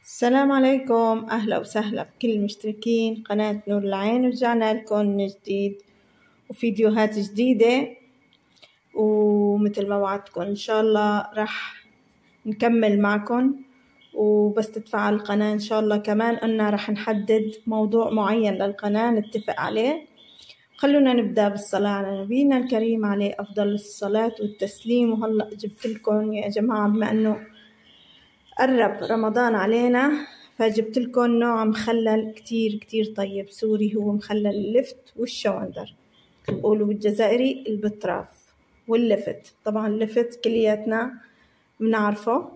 السلام عليكم، أهلا وسهلا بكل المشتركين قناة نور العين. رجعنا لكم من جديد وفيديوهات جديدة، ومثل ما وعدتكم إن شاء الله راح نكمل معكم، وبس تتفعل القناة إن شاء الله. كمان قلنا راح نحدد موضوع معين للقناة نتفق عليه. خلونا نبدأ بالصلاة على نبينا الكريم عليه أفضل الصلاة والتسليم. وهلأ جبت لكم يا جماعة، بما أنه قرب رمضان علينا، فجبت لكم نوع مخلل كتير طيب سوري، هو مخلل اللفت والشوندر، بقولوا بالجزائري البتراف واللفت. طبعا اللفت كلياتنا بنعرفه.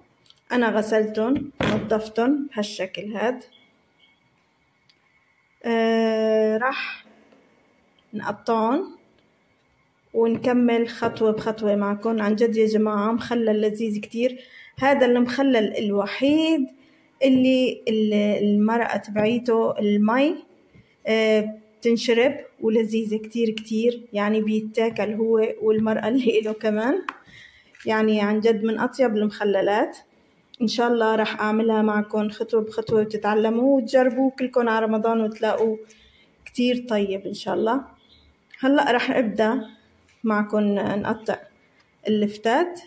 أنا غسلتهم ونظفتهم بهالشكل هاد. راح نقطعهم ونكمل خطوة بخطوة معكم. عن جد يا جماعة مخلل لذيذ كتير. هذا المخلل الوحيد اللي المرقة تبعيته المي بتنشرب ولذيذة كتير، يعني بيتاكل هو والمرقة اللي له كمان. يعني عن جد من أطيب المخللات. إن شاء الله راح أعملها معكم خطوة بخطوة وتتعلموا وتجربوا كلكم على رمضان وتلاقوا كتير طيب إن شاء الله. هلأ راح أبدأ معكم نقطع اللفتات،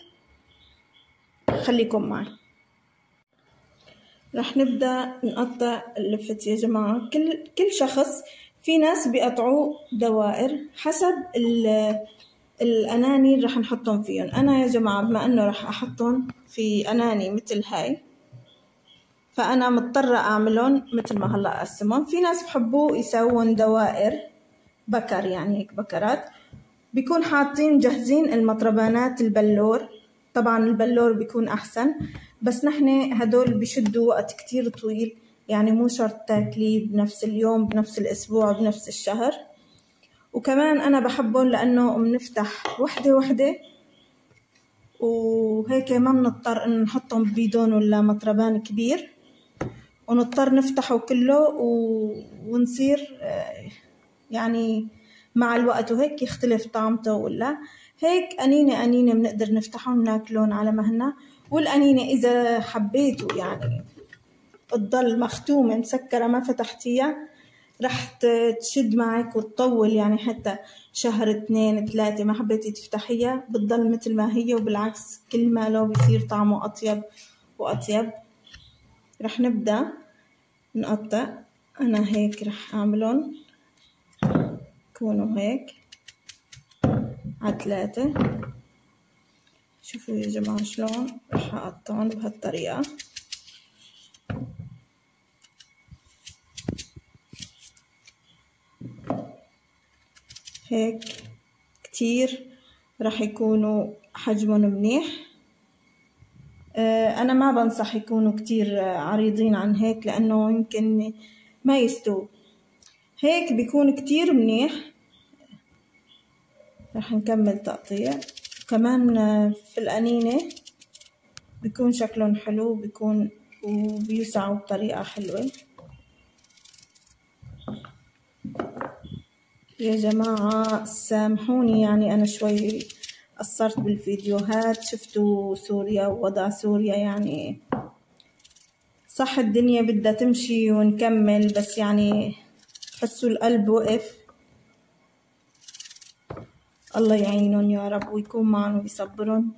خليكم معي. رح نبدأ نقطع اللفت يا جماعة. كل شخص، في ناس بيقطعوا دوائر حسب الأناني رح نحطهم فيهم. أنا يا جماعة بما أنه رح أحطهم في أناني مثل هاي، فأنا مضطرة أعملهم مثل ما هلأ أقسمهم. في ناس بحبوا يسوون دوائر بكر، يعني هيك بكرات، بيكون حاطين جاهزين المطربانات البلور. طبعا البلور بيكون أحسن، بس نحن هدول بيشدوا وقت كتير طويل، يعني مو شرط تاكليه بنفس اليوم بنفس الأسبوع بنفس الشهر. وكمان أنا بحبهم لأنه بنفتح وحدة وهيك ما بنضطر إن نحطهم ببيدون ولا مطربان كبير، ونضطر نفتحه كله ونصير يعني مع الوقت وهيك يختلف طعمته. ولا هيك أنينة بنقدر نفتحهم ناكلون على مهلنا. والأنينة إذا حبيتوا يعني تضل مختومة مسكرة ما فتحتيها، رح تشد معك وتطول، يعني حتى شهر 2 3 ما حبيتي تفتحيها بتضل مثل ما هي. وبالعكس كل ما لو بيصير طعمه أطيب وأطيب. رح نبدأ نقطع. أنا هيك رح أعملهم يكونوا هيك على 3. شوفوا يا جماعة شلون رح أقطعهم بهالطريقة. هيك كتير رح يكونوا حجمهم منيح. أنا ما بنصح يكونوا كتير عريضين عن هيك، لأنه يمكن ما يستووا. هيك بيكون كتير منيح. رح نكمل تقطيع. كمان في الأنينة بيكون شكلهم حلو، بيكون وبيوسعوا بطريقة حلوة. يا جماعة سامحوني، يعني أنا شوي قصرت بالفيديوهات. شفتوا سوريا ووضع سوريا، يعني صح الدنيا بدها تمشي ونكمل، بس يعني حسوا القلب وقف. الله يعينهم يا رب ويكون معهم ويصبرهم،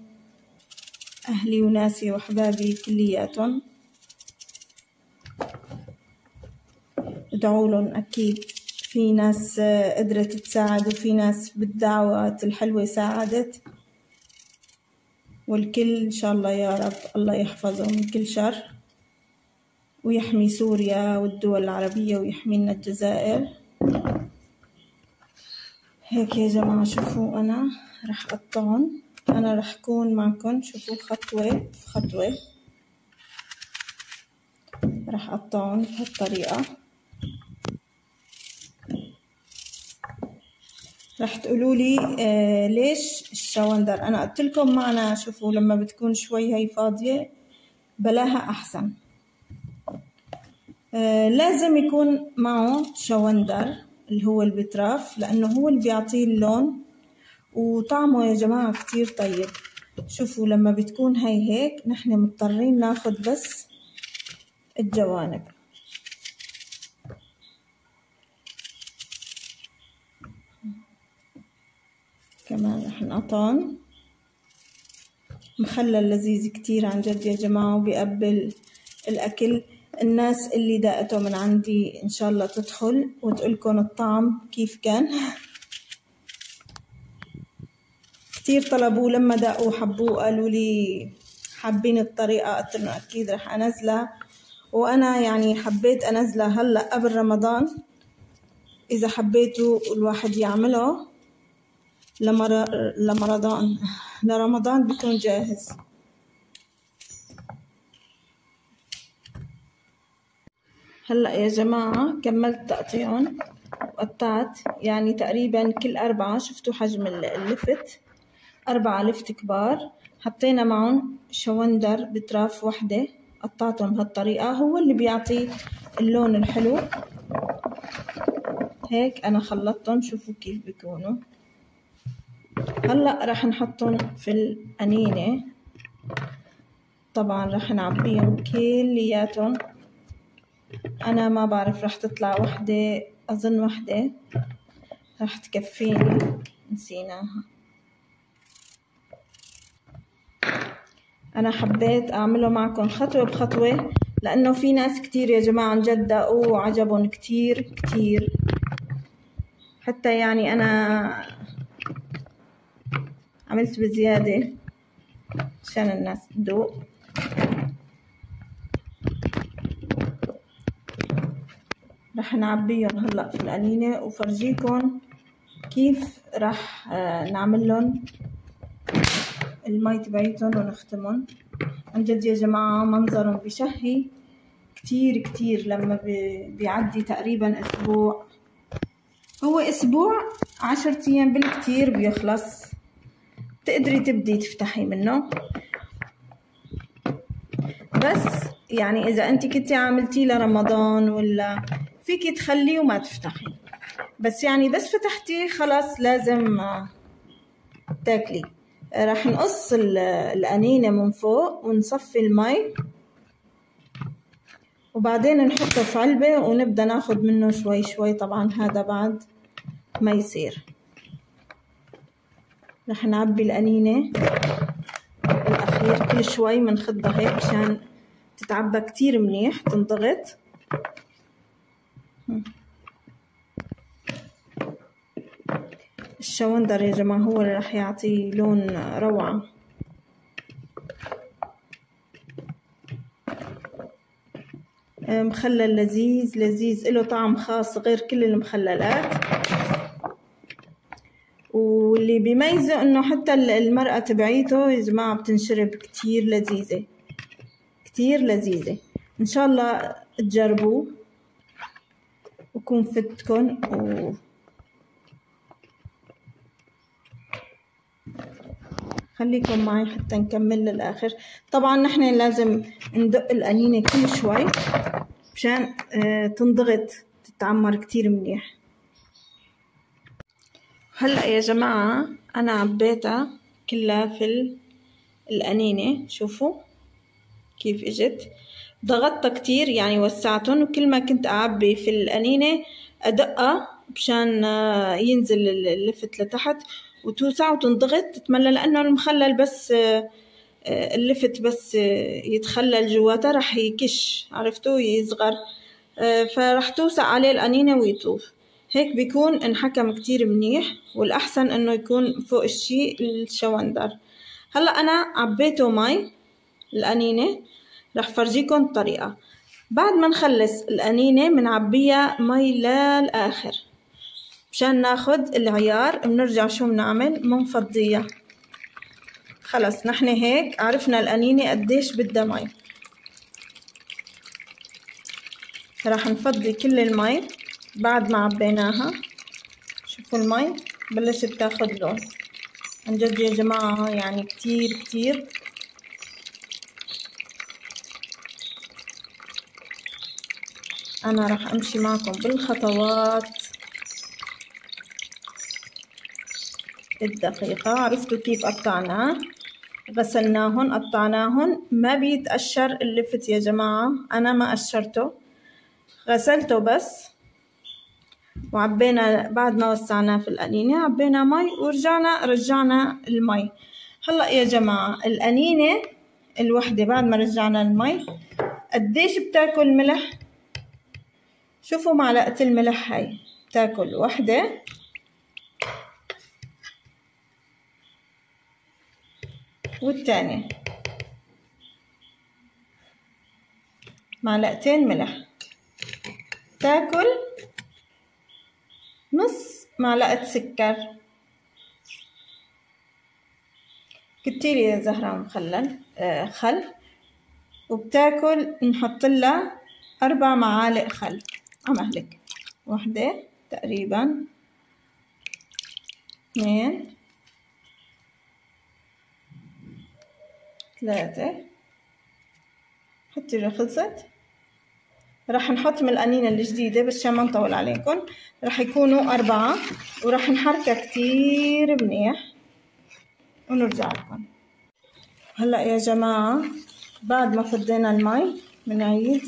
أهلي وناسي وأحبابي كلياتهم. ادعوا لهم. أكيد في ناس قدرت تساعد، وفي ناس بالدعوات الحلوة ساعدت، والكل إن شاء الله يا رب الله يحفظهم من كل شر ويحمي سوريا والدول العربية ويحمينا الجزائر. هيك يا جماعة شوفوا أنا رح أقطعهم. أنا رح أكون معكم، شوفوا خطوة بخطوة رح أقطعهم بهالطريقة. رح تقولولي ليش الشوندر؟ أنا قلت لكم معنا شوفوا لما بتكون شوي هي فاضية بلاها أحسن. لازم يكون معه شوندر اللي هو البتراف، لأنه هو اللي بيعطيه اللون وطعمه يا جماعة كتير طيب. شوفوا لما بتكون هي هيك نحن مضطرين ناخد بس الجوانب. كمان رح نقطن. مخلل لذيذ كتير عن جد يا جماعة، وبيقبل الأكل. الناس اللي داقته من عندي إن شاء الله تدخل وتقولكن الطعم كيف كان. كتير طلبوه لما داقوه حبوه، قالوا لي حابين الطريقة، قلت لهم أكيد رح أنزلها. وأنا يعني حبيت أنزلها هلأ قبل رمضان، إذا حبيتوا الواحد يعمله لرمضان بيكون جاهز. هلأ يا جماعة كملت تقطيعهم وقطعت، يعني تقريبا كل 4. شفتوا حجم اللفت؟ 4 لفت كبار، حطينا معهم شوندر بطراف وحدة، قطعتهم بهالطريقة، هو اللي بيعطي اللون الحلو. هيك أنا خلطتهم، شوفوا كيف بيكونوا. هلأ رح نحطهم في القنينة، طبعا رح نعبيهم كلياتهم. أنا ما بعرف رح تطلع وحدة، أظن وحدة رح تكفيني، نسيناها. أنا حبيت أعمله معكم خطوة بخطوة، لأنه في ناس كتير يا جماعة عن جد داقوه وعجبهم كتير كتير. حتى يعني أنا عملت بزيادة عشان الناس تدوق. رح نعبيهم هلأ في القنينة وفرجيكم كيف رح نعملهم المي تبعيتهم ونختمهم. عن جد يا جماعة منظرهم بشهي كتير كتير. لما بيعدي تقريبا أسبوع، هو أسبوع 10 أيام بالكتير بيخلص، تقدري تبدي تفتحي منه. بس يعني إذا أنت كنتي عملتيه لرمضان ولا فيكي تخليه وما تفتحي، بس يعني بس فتحتيه خلاص لازم تاكلي. راح نقص القنينة من فوق ونصفي المي، وبعدين نحطه في علبة ونبدأ ناخد منه شوي شوي. طبعا هذا بعد ما يصير. راح نعبي القنينة الأخير كل شوي منخدها هيك مشان تتعبى كتير منيح، تنضغط. الشوندر يا جماعة هو اللي راح يعطي لون روعة. مخلل لذيذ لذيذ، له طعم خاص غير كل المخللات. واللي بيميزه انه حتى المرقة تبعيته يا جماعة بتنشرب كتير لذيذة، كتير لذيذة. ان شاء الله تجربوه وكون فتكن خليكم معي حتى نكمل للآخر. طبعا نحن لازم ندق القنينة كل شوي مشان تنضغط تتعمر كتير منيح. هلأ يا جماعة أنا عبيتها كلها في القنينة، شوفوا كيف اجت. ضغطتها كتير يعني وسعتهم، وكل ما كنت أعبي في القنينة أدقها مشان ينزل اللفت لتحت وتوسع وتنضغط تتملى، لأنه المخلل بس اللفت بس يتخلل جواته رح يكش، عرفتوا، يصغر، فرح توسع عليه القنينة ويطوف. هيك بيكون انحكم كتير منيح، والأحسن إنه يكون فوق الشي الشوندر. هلأ أنا عبيته مي القنينة، رح فرجيكم الطريقة. بعد ما نخلص القنينة منعبيها مي للآخر مشان ناخد العيار. بنرجع شو بنعمل؟ منفضيها. خلص نحن هيك عرفنا القنينة قديش بدها مي. راح نفضي كل المي بعد ما عبيناها. شوفوا المي بلشت تاخد لون. عن جد يا جماعة يعني كتير كتير أنا راح أمشي معكم بالخطوات الدقيقة. عرفتوا كيف قطعناه؟ غسلناهن قطعناهن. ما بيتقشر اللفت يا جماعة، أنا ما قشرته، غسلته بس، وعبينا بعد ما وسعناه في القنينة عبينا مي رجعنا المي. هلأ يا جماعة القنينة الوحدة بعد ما رجعنا المي قديش بتاكل ملح؟ شوفوا معلقة الملح هاي بتاكل وحدة، والتانية معلقتين ملح تاكل نص معلقة سكر. كتير يا زهرة مخلل خل، وبتاكل نحطلها 4 معالق خل. عمهلك وحدة تقريبا، 2 3، حطي خلصت. راح نحط من القنينة الجديدة بس عشان ما نطول عليكم، راح يكونوا 4، وراح نحركها كتير منيح ونرجع لكم. هلأ يا جماعة بعد ما فضينا المي بنعيد.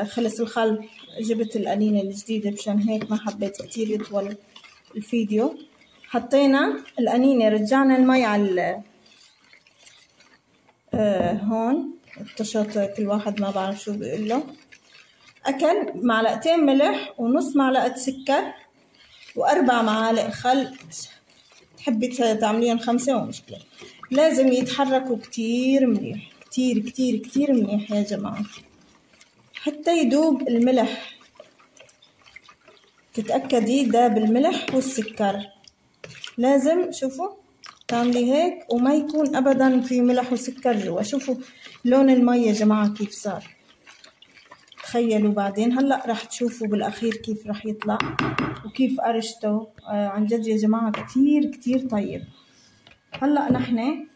خلص الخل، جبت القنينة الجديدة مشان هيك ما حبيت كتير يطول الفيديو. حطينا القنينة، رجعنا المي على هون الطشط، كل واحد ما بعرف شو بيقوله. أكل معلقتين ملح ونص معلقة سكر و4 معالق خل. تحبي تعمليهم 5 مو مشكلة. لازم يتحركوا كتير منيح، كتير كتير كتير منيح يا جماعة، حتى يدوب الملح. تتأكدي داب الملح والسكر. لازم شوفوا تعملي هيك وما يكون أبدا في ملح وسكر جوا. شوفوا لون المي يا جماعة كيف صار، تخيلوا. بعدين هلأ راح تشوفوا بالأخير كيف راح يطلع وكيف قرشته. عن جد يا جماعة كتير كتير طيب. هلأ نحن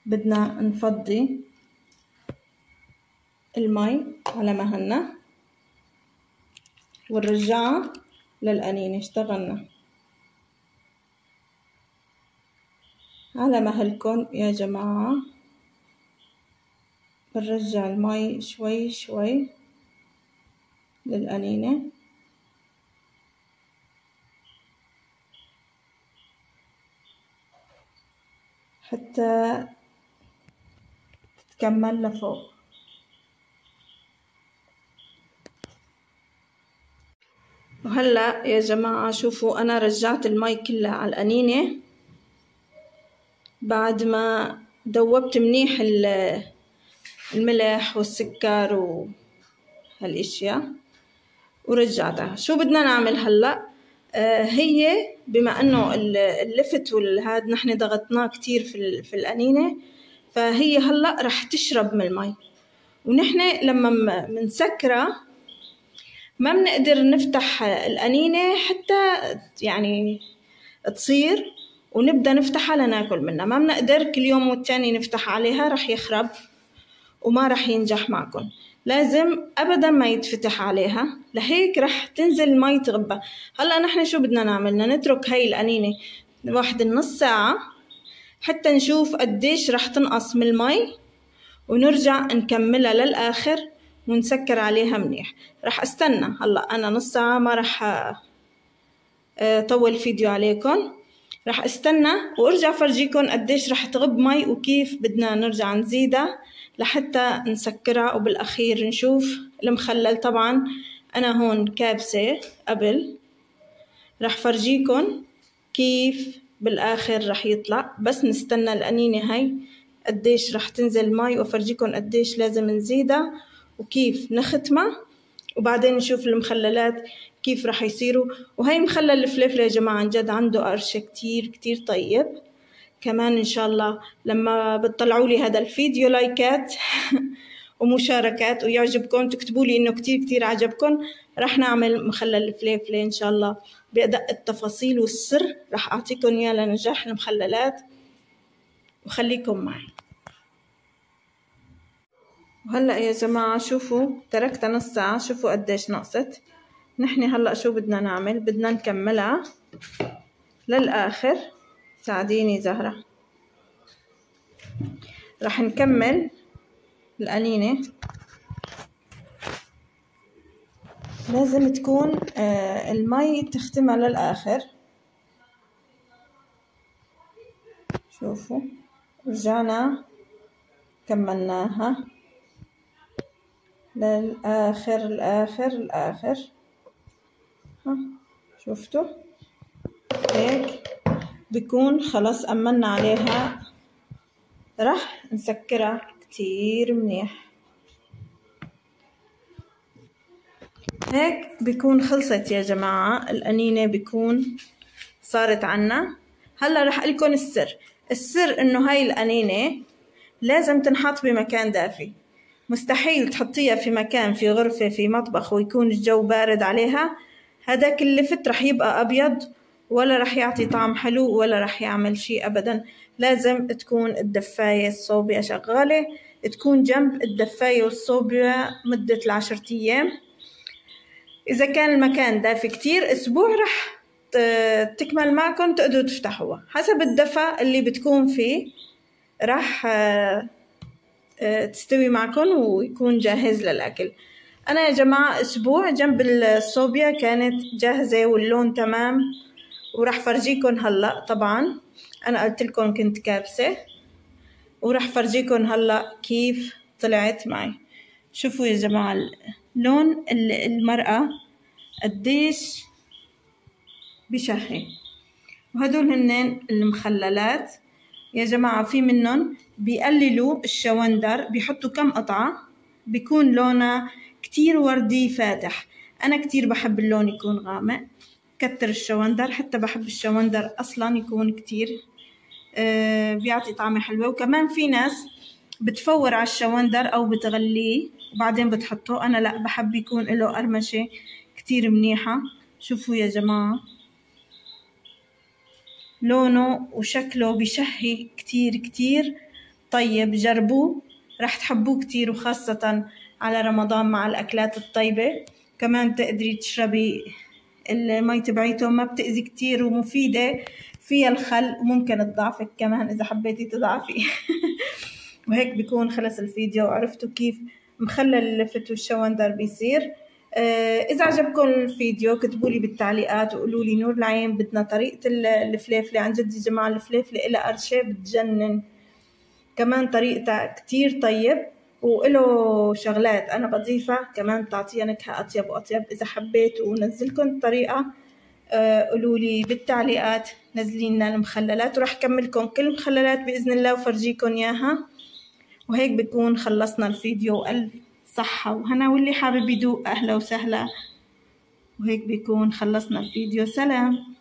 بدنا نفضي المي على مهلنا ونرجعها للقنينة. اشتغلنا على مهلكم يا جماعة. بنرجع المي شوي شوي للقنينة حتى تتكمل لفوق. وهلأ يا جماعة شوفوا أنا رجعت المي كلها على القنينة بعد ما دوبت منيح الملح والسكر وهالاشياء ورجعتها. شو بدنا نعمل هلأ؟ هي بما انه اللفت والهاد نحن ضغطناه كتير في القنينة، فهي هلأ رح تشرب من المي. ونحن لما منسكرها ما بنقدر نفتح القنينة حتى يعني تصير ونبدأ نفتحها لناكل منها. ما بنقدر كل يوم والتاني نفتح عليها، رح يخرب وما رح ينجح معكم. لازم أبدا ما يتفتح عليها، لهيك رح تنزل المي تغبى. هلأ نحن شو بدنا نعمل؟ بدنا نترك هاي القنينة واحد نص ساعة حتى نشوف قديش رح تنقص من المي، ونرجع نكملها للآخر ونسكر عليها منيح. رح استنى هلأ أنا نص ساعة، ما رح طول فيديو عليكم. رح استنى وارجع فرجيكم قديش رح تغب مي وكيف بدنا نرجع نزيدها لحتى نسكرها. وبالأخير نشوف المخلل. طبعا أنا هون كابسة قبل، رح فرجيكم كيف بالآخر رح يطلع. بس نستنى القنينة هاي قديش رح تنزل مي، وفرجيكم قديش لازم نزيدها وكيف نختمها، وبعدين نشوف المخللات كيف رح يصيروا. وهي مخلل الفلفل يا جماعة عن جد عنده قرشة كتير كتير طيب. كمان إن شاء الله لما بتطلعوا لي هذا الفيديو لايكات ومشاركات ويعجبكم، تكتبوا لي إنه كتير كتير عجبكم، رح نعمل مخلل الفلفل إن شاء الله بأدق التفاصيل والسر. رح أعطيكم إياه لنجاح المخللات، وخليكم معي. وهلأ يا جماعة شوفوا تركتها نص ساعة، شوفوا قديش نقصت. نحن هلأ شو بدنا نعمل؟ بدنا نكملها للآخر ساعديني زهرة. راح نكمل القنينة. لازم تكون المي تختمها للآخر. شوفوا رجعنا كملناها للآخر الآخر الآخر. شفتوا هيك بيكون خلاص أمنا عليها. راح نسكرها كتير منيح. هيك بيكون خلصت يا جماعة القنينة، بيكون صارت عنا. هلا رح أقلكن السر إنه هاي القنينة لازم تنحط بمكان دافي. مستحيل تحطيها في مكان في غرفة في مطبخ ويكون الجو بارد عليها. هداك اللفت رح يبقى أبيض ولا رح يعطي طعم حلو ولا رح يعمل شيء أبدا. لازم تكون الدفاية الصوبية شغالة، تكون جنب الدفاية والصوبية مدة 10 أيام. إذا كان المكان دافي كتير أسبوع رح تكمل معكم، تقدروا تفتحوها حسب الدفا اللي بتكون فيه. رح تستوي معكم ويكون جاهز للأكل. أنا يا جماعة أسبوع جنب الصوبيا كانت جاهزة واللون تمام، ورح فرجيكم هلأ. طبعا أنا قلت لكم كنت كابسة، ورح فرجيكم هلأ كيف طلعت معي. شوفوا يا جماعة لون المرقة قديش بشهي. وهدول هنن المخللات يا جماعة. في منهم بيقللوا الشوندر، بيحطوا كم قطعة، بيكون لونها كتير وردي فاتح. أنا كتير بحب اللون يكون غامق، كتر الشوندر. حتى بحب الشوندر أصلا يكون كتير بيعطي طعمة حلوة. وكمان في ناس بتفور على الشوندر أو بتغليه وبعدين بتحطه. أنا لا، بحب يكون له قرمشة كتير منيحة. شوفوا يا جماعة لونه وشكله بشهي كتير كتير طيب. جربوه رح تحبوه كتير، وخاصة على رمضان مع الأكلات الطيبة. كمان تقدري تشربي المي تبعيته، ما بتأذي كتير ومفيدة. فيها الخل وممكن تضعفك كمان إذا حبيتي تضعفي. وهيك بيكون خلص الفيديو وعرفتوا كيف مخلل اللفت والشوندر بيصير. إذا عجبكم الفيديو اكتبولي بالتعليقات وقولولي نور العين بدنا طريقة الفليفلة. عن جد يا جماعة الفليفلة إلها قرشة بتجنن. كمان طريقتها كتير طيب وإله شغلات أنا بضيفها كمان تعطيها نكهة أطيب وأطيب. إذا حبيتوا ونزلكم الطريقة قولولي بالتعليقات نزلينا المخللات، ورح كملكم كل المخللات بإذن الله وفرجيكم إياها. وهيك بكون خلصنا الفيديو. وألف صحة وهنا، واللي حابب يدوق أهلا وسهلا. وهيك بيكون خلصنا الفيديو. سلام.